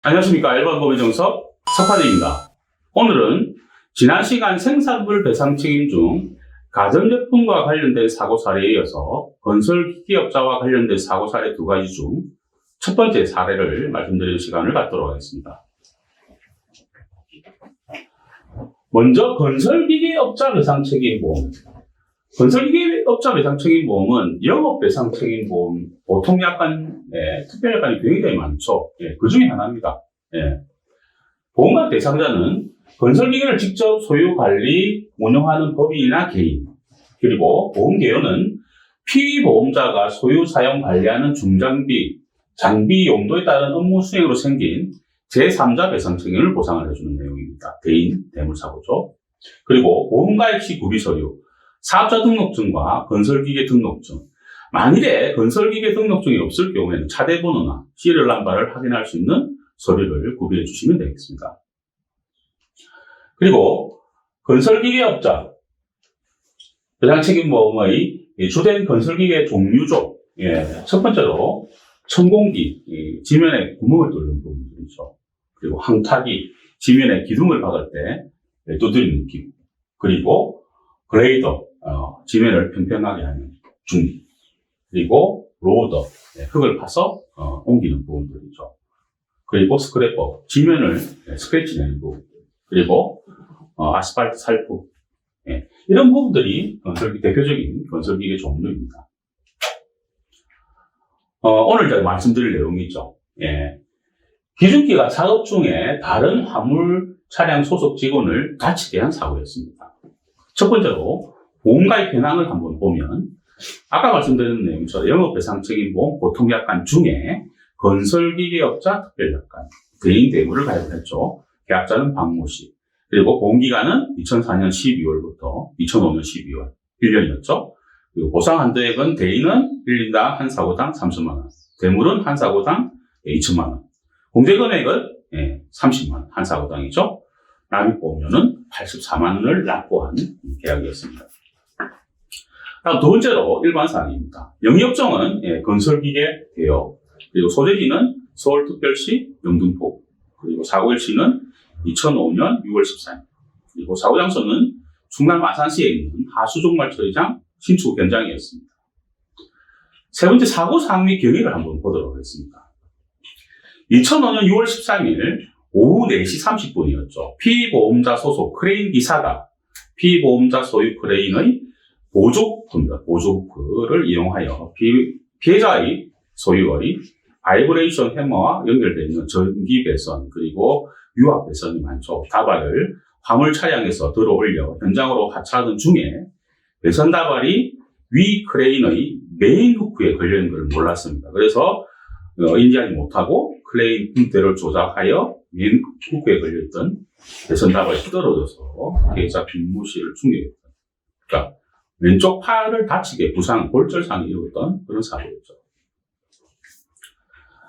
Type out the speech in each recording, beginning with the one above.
안녕하십니까. 일반법의 정석 석화대입니다. 오늘은 지난 시간 생산물 배상 책임 중 가전제품과 관련된 사고 사례에 이어서 건설기기업자와 관련된 사고 사례 두 가지 중 첫 번째 사례를 말씀드리는 시간을 갖도록 하겠습니다. 먼저 건설기계업자 배상책임보험. 건설기계업자 배상책임보험은 영업배상책임보험, 보통 약관, 특별 약관이 굉장히 많죠. 그 중에 하나입니다. 보험관 대상자는 건설기계를 직접 소유, 관리, 운영하는 법인이나 개인, 그리고 보험개요는 피보험자가 소유, 사용, 관리하는 중장비, 장비 용도에 따른 업무 수행으로 생긴 제3자 배상 책임을 보상을 해주는 내용입니다. 대인, 대물사고죠. 그리고 보험가입 시 구비서류, 사업자 등록증과 건설기계 등록증. 만일에 건설기계 등록증이 없을 경우에는 차대번호나 시리얼 넘버를 확인할 수 있는 서류를 구비해 주시면 되겠습니다. 그리고 건설기계업자 배상책임보험의 주된 건설기계 종류죠. 첫 번째로 천공기, 지면에 구멍을 뚫는 부분들이죠. 그리고 항타기, 지면에 기둥을 박을 때 두드리는 기구. 그리고 그레이더, 지면을 평평하게 하는 중기. 그리고 로더, 흙을 파서 옮기는 부분들이죠. 그리고 스크래퍼, 지면을 스크래치내는 부분. 그리고 아스팔트 살포. 이런 부분들이 대표적인 건설기계 종류입니다. 오늘 제가 말씀드릴 내용이죠. 기중기가 작업 중에 다른 화물 차량 소속 직원을 다치게 한 사고였습니다. 첫 번째로 보험가입 현황을 한번 보면 아까 말씀드린 내용처럼 영업배상책임보험 보통약관 중에 건설기계업자 특별약관, 대인 대물을 가입했죠. 계약자는 박모 씨. 그리고 보험기간은 2004년 12월부터 2005년 12월, 1년이었죠. 그리고 보상 한도액은 대인은 1인당 한 사고당 3천만 원, 대물은 한 사고당 2천만 원, 공제금액은 30만 원, 한 사고당이죠. 납입보험료는 84만 원을 납부한 계약이었습니다. 다음 두 번째로 일반사항입니다. 영업정은 건설기계 대여, 그리고 소재지는 서울특별시 영등포, 그리고 사고일시는 2005년 6월 14일, 그리고 사고장소는 충남 아산시에 있는 하수종말 처리장 신축 현장이었습니다. 세 번째 사고 상황 및 경위를 한번 보도록 하겠습니다. 2005년 6월 13일 오후 4시 30분이었죠. 피보험자 소속 크레인 기사가 피보험자 소유 크레인의 보조후크입니다. 보조후크를 이용하여 피해자의 소유의 바이브레이션 해머와 연결되어 있는 전기 배선 그리고 유압 배선이 많죠. 다발을 화물 차량에서 들어 올려 현장으로 하차하던 중에 배선 다발이 위 크레인의 메인 후크에 걸려있는 것을 몰랐습니다. 그래서 인지하지 못하고 크레인 분대를 조작하여 메인 후크에 걸려있던 배선 다발이 떨어져서 피해자 빈모 씨를 충격했다. 그러니까 왼쪽 팔을 다치게 부상, 골절상이 일어났던 그런 사고였죠.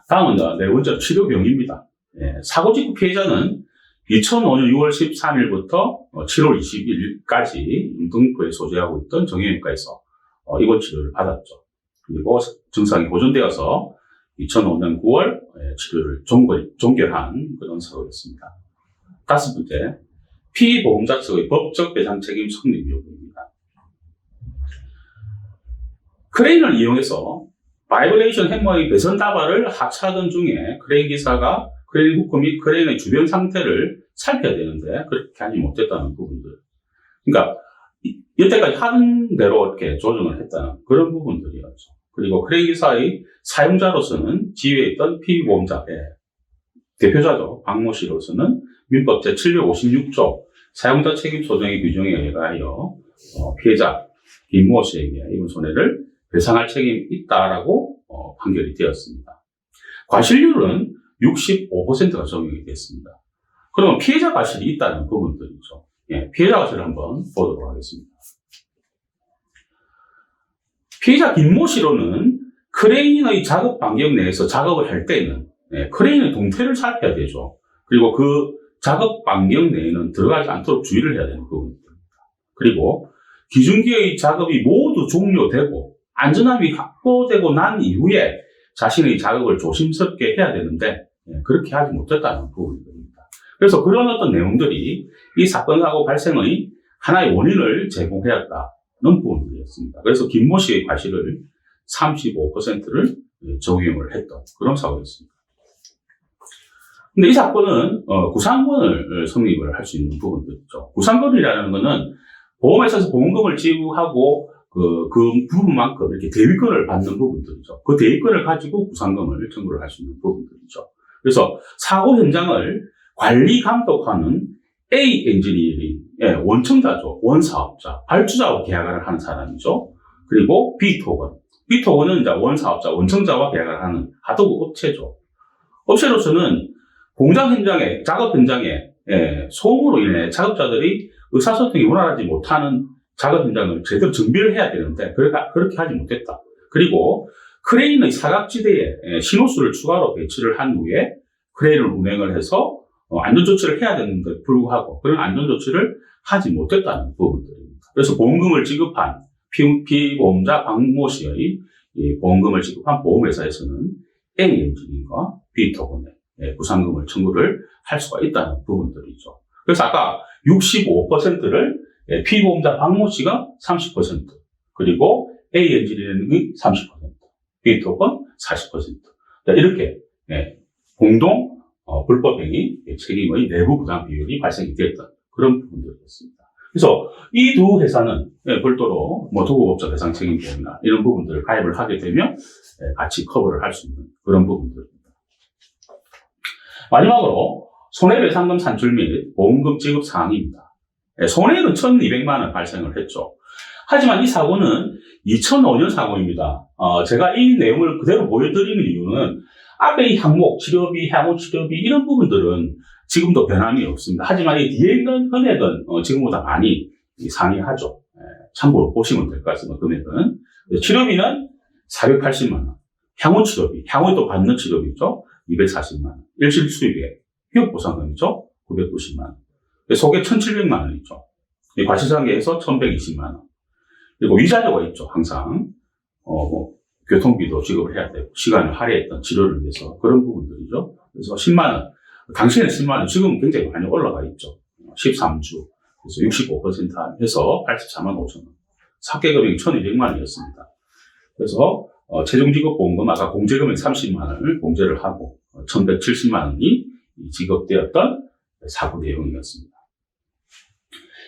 다음은 네 번째 치료 병입니다. 사고 직후 피해자는 2005년 6월 13일부터 7월 20일까지 영등포에 소재하고 있던 정형외과에서 입원 치료를 받았죠. 그리고 증상이 보존되어서 2005년 9월 치료를 종결한 그런 사고였습니다. 다섯 번째, 피보험자 측의 법적 배상 책임 성립 여부입니다. 크레인을 이용해서 바이브레이션 해머의 배선 다발을 하차하던 중에 크레인 기사가 크레인 후크 및 크레인의 주변 상태를 살펴야 되는데 그렇게 하지 못했다는 부분들. 그러니까 여태까지 하던 대로 이렇게 조정을 했다는 그런 부분들이었죠. 그리고 크레인 기사의 사용자로서는 지위에 있던 피보험자의 대표자죠. 박모 씨로서는 민법 제756조 사용자 책임 소정의 규정에 의하여 피해자 김모 씨에게 입은 손해를 배상할 책임이 있다라고 판결이 되었습니다. 과실률은 65%가 적용이 됐습니다. 그러면 피해자 과실이 있다는 부분들이죠. 피해자 과실을 한번 보도록 하겠습니다. 피해자 김모 씨로는 크레인의 작업 반경 내에서 작업을 할 때는 크레인의 동태를 살펴야 되죠. 그리고 그 작업 반경 내에는 들어가지 않도록 주의를 해야 되는 부분입니다. 그리고 기중기의 작업이 모두 종료되고 안전함이 확보되고 난 이후에 자신의 작업을 조심스럽게 해야 되는데 그렇게 하지 못했다는 부분입니다. 그래서 그런 어떤 내용들이 이 사건 사고 발생의 하나의 원인을 제공해왔다는 부분들이었습니다. 그래서 김모 씨의 과실을 35%를 적용을 했던 그런 사고였습니다. 근데 이 사건은 구상권을 성립을 할 수 있는 부분들이죠. 구상권이라는 것은 보험회사에서 보험금을 지급하고 그 부분만큼 이렇게 대위권을 받는 부분들이죠. 그 대위권을 가지고 구상금을 청구를 할 수 있는 부분들이죠. 그래서 사고 현장을 관리 감독하는 A 엔지니어링의 원청자죠. 원사업자, 발주자와 계약을 하는 사람이죠. 그리고 B 토건. B 토건은 이제 원사업자, 원청자와 계약을 하는 하도급 업체죠. 업체로서는 공장 현장에, 작업 현장에 소음으로 인해 작업자들이 의사소통이 원활하지 못하는 작업 현장을 제대로 정비를 해야 되는데 그렇게 하지 못했다. 그리고 크레인의 사각지대에 신호수를 추가로 배치를 한 후에 크레인을 운행을 해서 안전조치를 해야 되는데 불구하고 그런 안전조치를 하지 못했다는 부분들입니다. 그래서 보험금을 지급한 피보험자 박모 씨의 보험금을 지급한 보험회사에서는 A 엔지니어가 B 토건에 구상금을 청구를 할 수가 있다는 부분들이죠. 그래서 아까 65%를 피보험자 박모 씨가 30%, 그리고 A 엔지니어링이 30%, B 토건 40%. 이렇게 공동 불법행위 책임의 내부 부담 비율이 발생이 되었던 그런 부분들이었습니다. 그래서 이 두 회사는 별도로 도급업자 배상 책임보험이나 이런 부분들을 가입을 하게 되면 같이 커버를 할 수 있는 그런 부분들입니다. 마지막으로 손해배상금 산출 및 보험금 지급 사항입니다. 손해는 1,200만 원 발생을 했죠. 하지만 이 사고는 2005년 사고입니다. 제가 이 내용을 그대로 보여드리는 이유는 앞에 이 항목, 치료비, 향후 치료비 이런 부분들은 지금도 변함이 없습니다. 하지만 이 뒤에 있는 금액은 지금보다 많이 상이하죠. 참고로 보시면 될 것 같습니다. 금액은. 치료비는 480만 원, 향후 치료비, 향후에 또 받는 치료비죠. 240만 원, 일실 수익의 휴업보상금이죠. 990만 원, 속에 1,700만 원이죠. 과실상계에서 1,120만 원. 그리고 위자료가 있죠. 항상 교통비도 지급을 해야 되고 시간을 할애했던 치료를 위해서 그런 부분들이죠. 그래서 10만 원, 당시에는 10만 원, 지금 굉장히 많이 올라가 있죠. 13주, 그래서 65% 해서 84만 5천 원. 사개금액이 1,200만 원이었습니다. 그래서 최종 지급 보험금 아까 공제금액 30만 원을 공제를 하고 1,170만 원이 지급되었던 사고 내용이었습니다.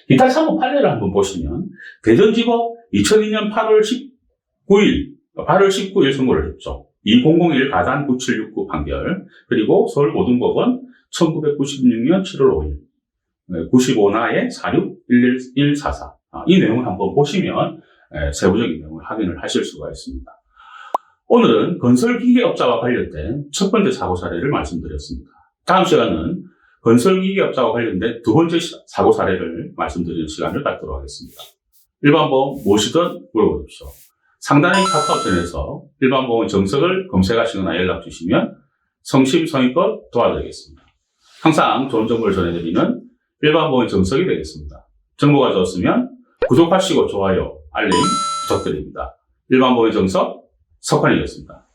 기타 사고 판례를 한번 보시면 대전지법 2002년 8월 19일 선고를 했죠. 2001 가단 9769 판결, 그리고 서울고등법원 1996년 7월 5일 95나의 461144. 이 내용을 한번 보시면 세부적인 내용을 확인을 하실 수가 있습니다. 오늘은 건설기계업자와 관련된 첫 번째 사고 사례를 말씀드렸습니다. 다음 시간은 건설기계업자와 관련된 두 번째 사고 사례를 말씀드리는 시간을 갖도록 하겠습니다. 일반보험 무엇이든 물어보십시오. 상단의 카카오 채널에서 일반보험 정석을 검색하시거나 연락 주시면 성심성의껏 도와드리겠습니다. 항상 좋은 정보를 전해드리는 일반보험 정석이 되겠습니다. 정보가 좋았으면 구독하시고 좋아요, 알림 부탁드립니다. 일반보험 정석 석환이었습니다.